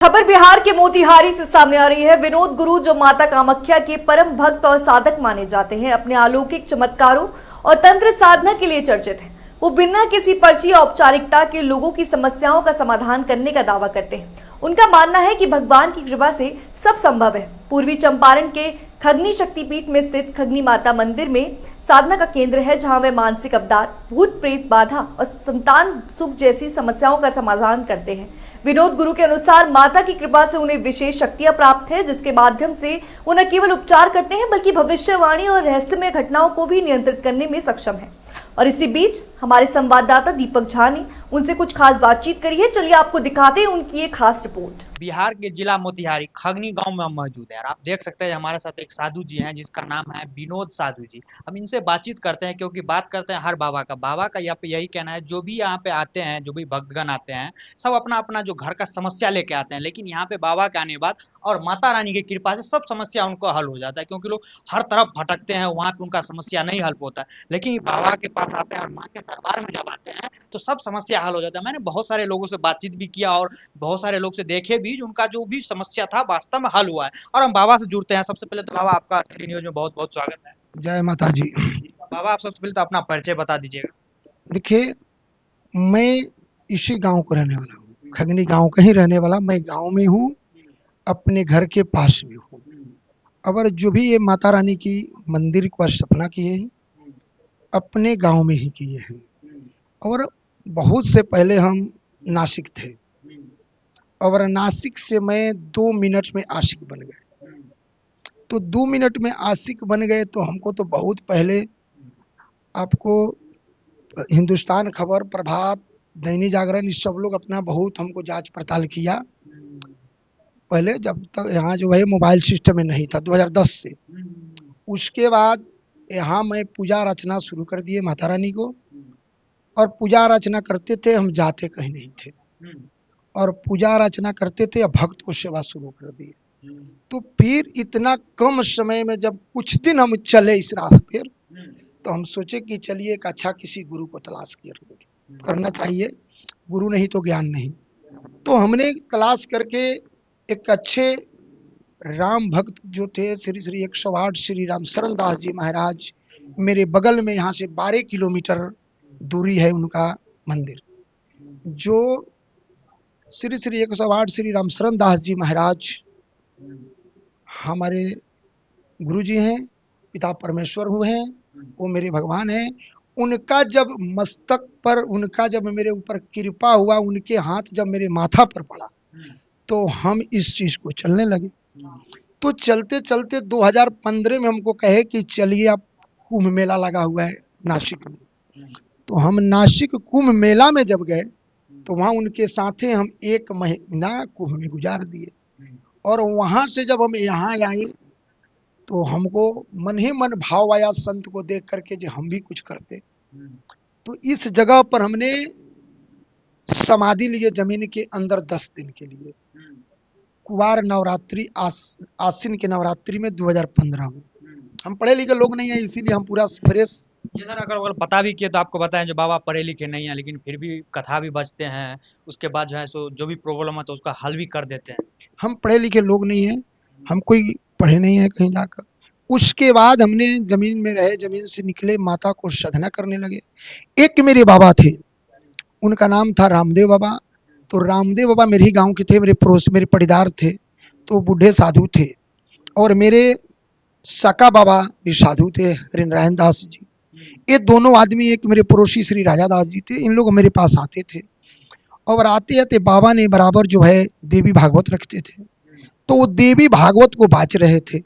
खबर बिहार के मोतिहारी से सामने आ रही है। विनोद गुरु, जो माता कामाख्या के परम भक्त और साधक माने जाते हैं, अपने अलौकिक चमत्कारों और तंत्र साधना के लिए चर्चित हैं। वो बिना किसी पर्ची या औपचारिकता के लोगों की समस्याओं का समाधान करने का दावा करते हैं। उनका मानना है कि भगवान की कृपा से सब संभव है। पूर्वी चंपारण के खगनी शक्तिपीठ में स्थित खगनी माता मंदिर में साधना का केंद्र है, जहां वे मानसिक अवदार, भूत प्रेत बाधा और संतान सुख जैसी समस्याओं का समाधान करते हैं। विनोद गुरु के अनुसार माता की कृपा से उन्हें विशेष शक्तियां प्राप्त है, जिसके माध्यम से वो न केवल उपचार करते हैं बल्कि भविष्यवाणी और रहस्यमय घटनाओं को भी नियंत्रित करने में सक्षम है। और इसी बीच हमारे संवाददाता दीपक झा ने उनसे कुछ खास बातचीत करी है। चलिए आपको दिखाते हैं उनकी एक खास रिपोर्ट। बिहार के जिला मोतिहारी खगनी गांव में हम मौजूद है और आप देख सकते हैं हमारे साथ एक साधु जी हैं जिसका नाम है विनोद साधु जी। हम इनसे बातचीत करते हैं क्योंकि बात करते हैं हर बाबा का यहाँ पे यही कहना है, जो भी यहाँ पे आते हैं, जो भी भक्तगण आते हैं, सब अपना अपना जो घर का समस्या लेके आते हैं, लेकिन यहाँ पे बाबा के आने के बाद और माता रानी की कृपा से सब समस्या उनको हल हो जाता है। क्योंकि लोग हर तरफ भटकते हैं, वहाँ पे उनका समस्या नहीं हल होता है, लेकिन बाबा के पास आते हैं और माँ के दरबार में जब आते हैं तो सब समस्या हल हो जाता है। मैंने बहुत सारे लोगों से बातचीत भी किया और बहुत सारे लोग से देखे भी, उनका जो भी समस्या था वास्तव में हल हुआ है। और हम बाबा से जुड़ते हैं। सबसे पहले तो बाबा आपका टेली न्यूज में बहुत बहुत स्वागत है। जय माता जी। बाबा आप सबसे पहले तो अपना परिचय बता दीजिएगा। देखिए, मैं इसी गांव को रहने वाला हूँ, खगनी गांव का ही रहने वाला। मैं गांव में हूँ, अपने घर के पास में हूँ। और जो भी ये माता रानी की मंदिर को स्थापना किए हैं, अपने गांव में ही किए हैं। और बहुत से पहले हम नासिक थे, और नासिक से मैं 2 मिनट में आशिक बन गए। तो 2 मिनट में आशिक बन गए तो हमको तो बहुत पहले, आपको हिंदुस्तान खबर, प्रभात, दैनिक जागरण, इस सब लोग अपना बहुत हमको जांच पड़ताल किया। पहले जब तक यहाँ जो है मोबाइल सिस्टम में नहीं था, 2010 से। उसके बाद यहाँ मैं पूजा अर्चना शुरू कर दिए माता रानी को, और पूजा अर्चना करते थे, हम जाते कहीं नहीं थे, और पूजा अर्चना करते थे, भक्त को सेवा शुरू कर दिए। तो फिर इतना कम समय में जब कुछ दिन हम चले इस रास्ते पर, तो हम सोचे कि चलिए एक अच्छा किसी गुरु को तलाश करना चाहिए। गुरु नहीं तो ज्ञान नहीं। तो हमने तलाश करके एक अच्छे राम भक्त जो थे, श्री श्री 108 श्री राम शरण दास जी महाराज, मेरे बगल में यहाँ से 12 किलोमीटर दूरी है उनका मंदिर। जो श्री श्री 108 श्री राम शरण दास जी महाराज हमारे गुरु जी हैं, पिता परमेश्वर हुए हैं, वो मेरे भगवान हैं। उनका जब मस्तक पर, उनका जब मेरे ऊपर कृपा हुआ, उनके हाथ जब मेरे माथा पर पड़ा, तो हम इस चीज को चलने लगे। तो चलते चलते 2015 में हमको कहे कि चलिए, आप कुंभ मेला लगा हुआ है नासिक में। तो हम नासिक कुंभ मेला में जब गए, तो वहाँ उनके साथे हम 1 महीना कुंभ में गुजार दिए। और वहाँ से जब हम यहाँ आए तो हमको मन ही मन भाव आया संत को देख करके, जो हम भी कुछ करते। तो इस जगह पर हमने समाधि लिए जमीन के अंदर 10 दिन के लिए, कुवार नवरात्रि, आश्विन के नवरात्रि में 2015 में। हम पढ़े लिखे लोग नहीं है, इसीलिए हम पूरा फ्रेश। ये सर अगर बता भी किए तो आपको बताएं, जो बाबा पढ़े लिखे नहीं है लेकिन फिर भी कथा भी बचते हैं, उसके बाद जो है सो जो भी प्रॉब्लम है तो उसका हल भी कर देते हैं। हम पढ़े लिखे लोग नहीं है, हम कोई पढ़े नहीं है कहीं जाकर। उसके बाद हमने जमीन में रहे, जमीन से निकले, माता को साधना करने लगे। एक मेरे बाबा थे, उनका नाम था रामदेव बाबा। तो रामदेव बाबा मेरे ही गांव के थे, मेरे पड़ोस, मेरे पड़ीदार थे। तो बूढ़े साधु थे। और मेरे सका बाबा भी साधु थे, हरिनारायण दास जी। ये दोनों आदमी, एक मेरे पड़ोसी श्री राजा दास जी थे, इन लोग मेरे पास आते थे। और आते आते बाबा ने बराबर जो है देवी भागवत रखते थे, तो वो देवी भागवत को बाँच रहे थे।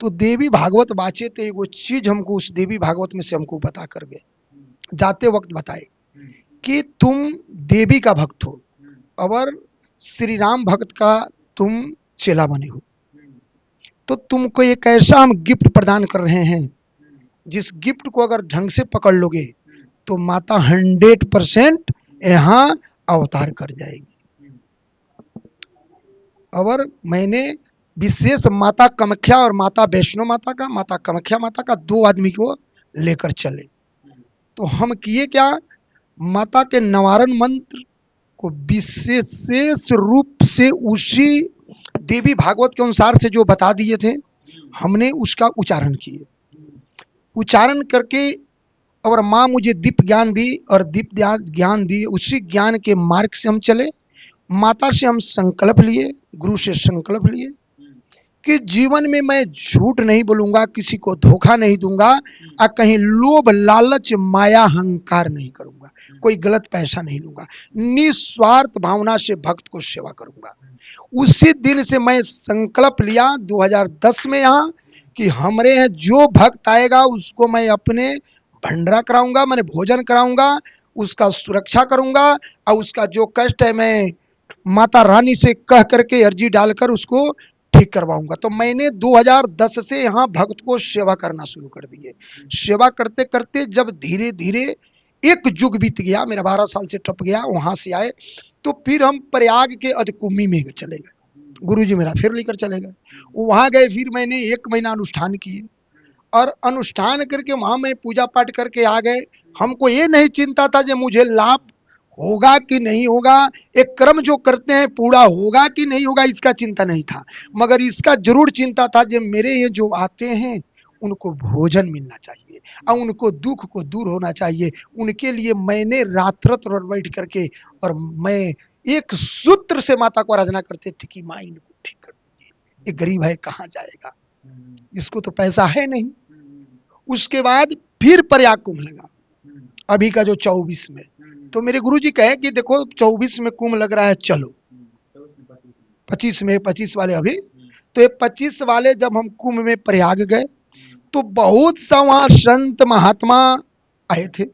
तो देवी भागवत बाँचे थे, वो चीज हमको उस देवी भागवत में से हमको बता कर गए, जाते वक्त बताए कि तुम देवी का भक्त हो और श्री राम भक्त का तुम चेला बने हो। तो तुमको एक ऐसा हम गिफ्ट प्रदान कर रहे हैं, जिस गिफ्ट को अगर ढंग से पकड़ लोगे तो माता 100% यहाँ अवतार कर जाएगी। और मैंने विशेष माता कामाख्या और माता वैष्णो माता का, माता कामाख्या माता का 2 आदमी को लेकर चले। तो हम किए क्या, माता के निवारण मंत्र को विशेष रूप से उसी देवी भागवत के अनुसार से जो बता दिए थे, हमने उसका उच्चारण किए। उच्चारण करके और माँ मुझे दीप ज्ञान दी और दीप ज्ञान दी, उसी ज्ञान के मार्ग से हम चले। माता से हम संकल्प लिए, गुरु से संकल्प लिए कि जीवन में मैं झूठ नहीं बोलूंगा, किसी को धोखा नहीं दूंगा और कहीं लोभ लालच माया अहंकार नहीं करूंगा, कोई गलत पैसा नहीं लूंगा, निस्वार्थ भावना से भक्त को सेवा करूंगा। उसी दिन से मैं संकल्प लिया 2010 में यहाँ कि हमारे यहाँ जो भक्त आएगा उसको मैं अपने भंडारा कराऊंगा, मैंने भोजन कराऊंगा, उसका सुरक्षा करूंगा और उसका जो कष्ट है मैं माता रानी से कह करके अर्जी डालकर उसको ठीक करवाऊंगा। तो मैंने 2010 से यहाँ भक्त को सेवा करना शुरू कर दिए। सेवा करते करते जब धीरे धीरे एक युग बीत गया, मेरा 12 साल से टप गया, वहां से आए तो फिर हम प्रयाग के अधकुमी में चले गए। गुरुजी मेरा फिर लेकर चले गए, वहां गए, फिर मैंने 1 महीना अनुष्ठान किए और अनुष्ठान करके वहां मैं पूजा पाठ करके आ गए। हमको ये नहीं चिंता था जो मुझे लाभ होगा कि नहीं होगा, एक कर्म जो करते हैं पूरा होगा कि नहीं होगा, इसका चिंता नहीं था, मगर इसका जरूर चिंता था जो मेरे ये जो आते हैं उनको भोजन मिलना चाहिए और उनको दुख को दूर होना चाहिए। उनके लिए मैंने रात रात बैठ करके और मैं एक सूत्र से माता को आराधना करते थे कि माँ इनको ठीक कर दीजिए, ये गरीब है कहाँ जाएगा, इसको तो पैसा है नहीं। उसके बाद फिर प्रयाग कुंभ लगा, अभी का जो 24 में, तो मेरे गुरुजी कहे कि देखो 24 में कुंभ लग रहा है, चलो 25 में, 25 वाले अभी, तो ये 25 वाले जब हम कुंभ में प्रयाग गए तो बहुत सा वहां संत महात्मा आए थे।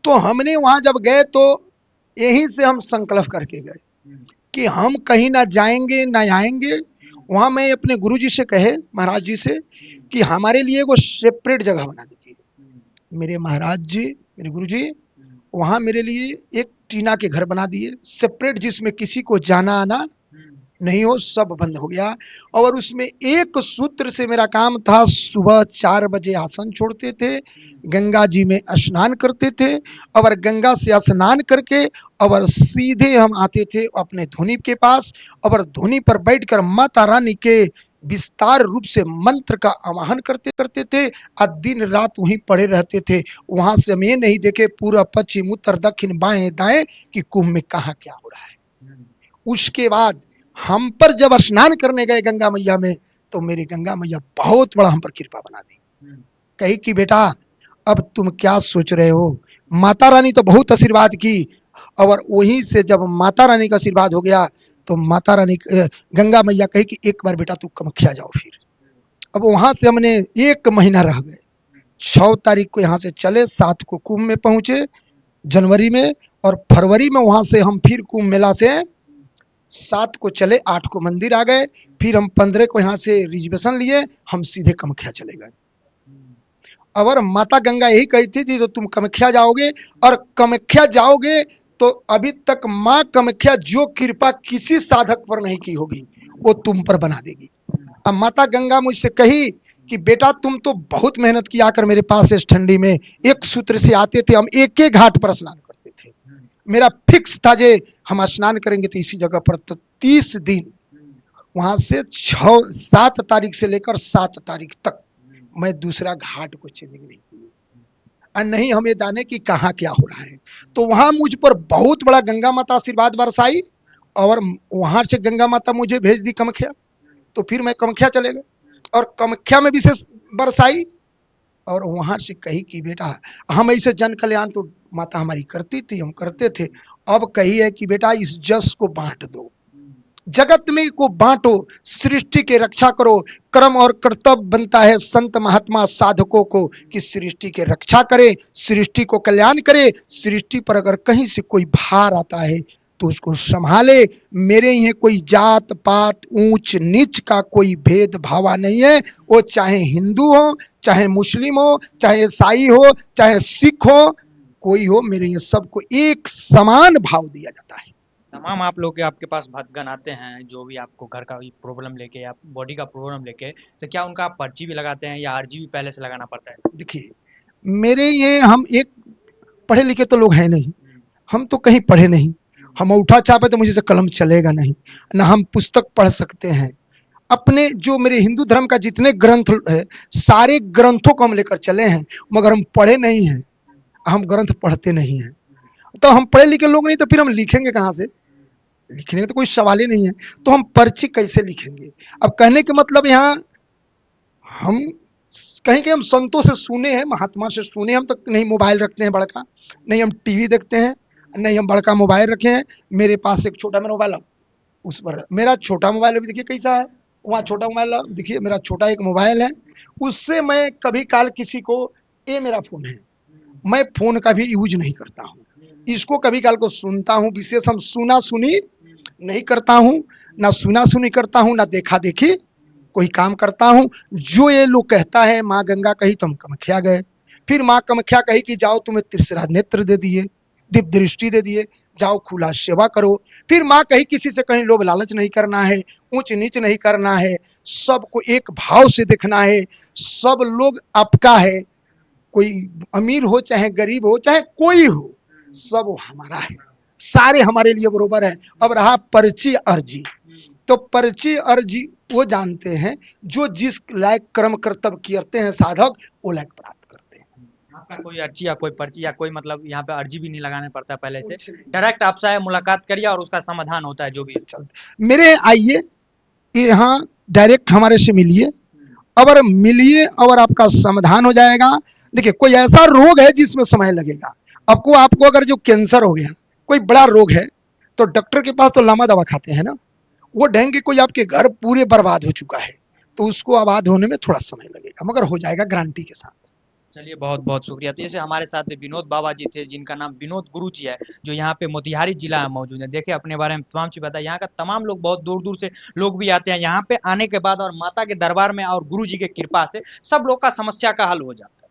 तो हमने वहां जब गए तो यहीं से हम संकल्प करके गए कि हम कहीं ना जाएंगे ना आएंगे। वहां मैं अपने गुरुजी से कहे, महाराज जी से, कि हमारे लिए वो सेपरेट जगह बना दीजिए। मेरे महाराज जी, मेरे गुरुजी वहां मेरे लिए एक टीना के घर बना दिए सेपरेट, जिसमें किसी को जाना आना नहीं हो, सब बंद हो गया। और उसमें एक सूत्र से मेरा काम था, सुबह 4 बजे आसन छोड़ते थे, गंगा जी में स्नान करते थे और गंगा से स्नान करके और सीधे हम आते थे अपने धुनी के पास और धुनी पर बैठकर माता रानी के विस्तार रूप से मंत्र का आवाहन करते थे और दिन रात वहीं पड़े रहते थे। वहां से हम ये नहीं देखे पूर्व पश्चिम उत्तर दक्षिण बाएं दाएं कि कुंभ में कहाँ क्या हो रहा है। उसके बाद हम पर जब स्नान करने गए गंगा मैया में, तो मेरी गंगा मैया बहुत बड़ा हम पर कृपा बना दी। कही कि बेटा अब तुम क्या सोच रहे हो, माता रानी तो बहुत आशीर्वाद की, और वहीं से जब माता रानी का आशीर्वाद हो गया तो माता रानी गंगा मैया कही कि एक बार बेटा तू कामाख्या जाओ। फिर अब वहां से हमने 1 महीना रह गए। 6 तारीख को यहाँ से चले, 7 को कुंभ में पहुंचे जनवरी में, और फरवरी में वहां से हम फिर कुंभ मेला से 7 को चले, 8 को मंदिर आ गए। फिर हम 15 को यहाँ से रिजर्वेशन लिए, हम सीधे कामाख्या चले गए। और माता गंगा यही कही थी कि तो तुम कामाख्या जाओगे, और कामाख्या जाओगे तो अभी तक माँ कामाख्या जो कृपा किसी साधक पर नहीं की होगी वो तुम पर बना देगी। अब माता गंगा मुझसे कही कि बेटा तुम तो बहुत मेहनत किया कर मेरे पास इस ठंडी में, एक सूत्र से आते थे, हम एक एक घाट पर स्नान करते थे। मेरा फिक्स था जे हम स्नान करेंगे तो इसी जगह पर। तो 30 दिन वहां से 7 तारीख से लेकर 7 तारीख तक मैं दूसरा घाट को चेंजिंग नहीं की, और नहीं हमें जाने कि कहाँ क्या हो रहा है। तो वहां मुझ पर बहुत बड़ा गंगा माता आशीर्वाद बरसाई, और वहां से गंगा माता मुझे भेज दी कामाख्या। तो फिर मैं कामाख्या चले गए और कामाख्या में विशेष बरसाई, और वहां से कही कि बेटा हम ऐसे जन कल्याण तो माता हमारी करती थी, हम करते थे, अब कही है कि बेटा इस जस को बांट दो, जगत में को बांटो, सृष्टि के रक्षा करो। कर्म और कर्तव्य बनता है संत महात्मा साधकों को कि सृष्टि के रक्षा करे, सृष्टि को कल्याण करे। सृष्टि पर अगर कहीं से कोई भार आता है तो उसको संभाले। मेरे यहाँ कोई जात पात ऊंच नीच का कोई भेद भाव नहीं है, वो चाहे हिंदू हो, चाहे मुस्लिम हो, चाहे ईसाई हो, चाहे सिख हो, कोई हो, मेरे यहाँ सबको एक समान भाव दिया जाता है। तमाम आप लोग के आपके पास भक्तगण आते हैं जो भी आपको घर का प्रॉब्लम लेके या बॉडी का प्रॉब्लम लेके, तो क्या उनका आप पर्ची भी लगाते हैं या आरजी भी पहले से लगाना पड़ता है? देखिए मेरे ये हम एक पढ़े लिखे तो लोग हैं नहीं, हम तो कहीं पढ़े नहीं, हम उठा चापे तो मुझे से कलम चलेगा नहीं, ना हम पुस्तक पढ़ सकते हैं। अपने जो मेरे हिंदू धर्म का जितने ग्रंथ है, सारे ग्रंथों को हम लेकर चले हैं, मगर हम पढ़े नहीं हैं, हम ग्रंथ पढ़ते नहीं हैं। तो हम पढ़े लिखे लोग नहीं तो फिर हम लिखेंगे कहाँ से? लिखने का तो कोई सवाल ही नहीं है, तो हम पर्ची कैसे लिखेंगे? अब कहने के मतलब यहाँ हम कहीं के हम संतों से सुने हैं, महात्मा से सुने, हम तक नहीं मोबाइल रखते हैं बड़का, नहीं हम टीवी देखते हैं, नहीं हम बड़का मोबाइल रखे हैं। मेरे पास एक छोटा मेरा मोबाइल, उस पर मेरा छोटा मोबाइल अभी देखिए कैसा है, वहाँ छोटा मोबाइल देखिए, मेरा छोटा एक मोबाइल है, उससे मैं कभी काल किसी को, ये मेरा फोन है, मैं फोन का भी यूज नहीं करता हूँ, इसको कभी काल को सुनता हूँ। विशेष हम सुना सुनी नहीं करता हूँ, ना सुना सुनी करता हूँ, ना देखा देखी कोई काम करता हूँ। जो ये लोग कहता है माँ गंगा कही तो हम कामाख्या गए, फिर माँ कामाख्या कही कि जाओ तुम्हें तीसरा नेत्र दे दिए, दिव्य दृष्टि दे दिए, जाओ खुला सेवा करो। फिर माँ कही किसी से कहीं लोभ लालच नहीं करना है, ऊंच नीच नहीं करना है, सबको एक भाव से देखना है, सब लोग आपका है, कोई अमीर हो चाहे गरीब हो चाहे कोई हो, सब हमारा है, सारे हमारे लिए बरोबर है। अब रहा पर्ची अर्जी, तो पर्ची अर्जी वो जानते हैं जो जिस लायक कर्म कर्तव्य करते हैं साधक, वो लायक प्राप्त करते हैं। आपका कोई अर्जी या कोई पर्ची या कोई मतलब यहाँ पे अर्जी भी नहीं लगाने पड़ता पहले से, डायरेक्ट आपसे मुलाकात करिए और उसका समाधान होता है जो भी। मेरे आइए यहाँ डायरेक्ट हमारे से मिलिए, अगर मिलिए और आपका समाधान हो जाएगा। देखिए कोई ऐसा रोग है जिसमें समय लगेगा, आपको अगर जो कैंसर हो गया, कोई बड़ा रोग है, तो डॉक्टर के पास तो लंबा दवा खाते हैं ना, वो ढंग के कोई आपके घर पूरे बर्बाद हो चुका है, तो उसको आबाद होने में थोड़ा समय लगेगा, मगर हो जाएगा गारंटी के साथ। चलिए बहुत बहुत शुक्रिया। तो जैसे हमारे साथ विनोद बाबा जी थे, जिनका नाम विनोद गुरु जी है, जो यहाँ पे मोतिहारी जिला में मौजूद है। देखिए अपने बारे में तमाम चीज बताया, यहाँ का तमाम लोग बहुत दूर दूर से लोग भी आते हैं यहाँ पे आने के बाद, और माता के दरबार में और गुरु जी के कृपा से सब लोग का समस्या का हल हो जाता है।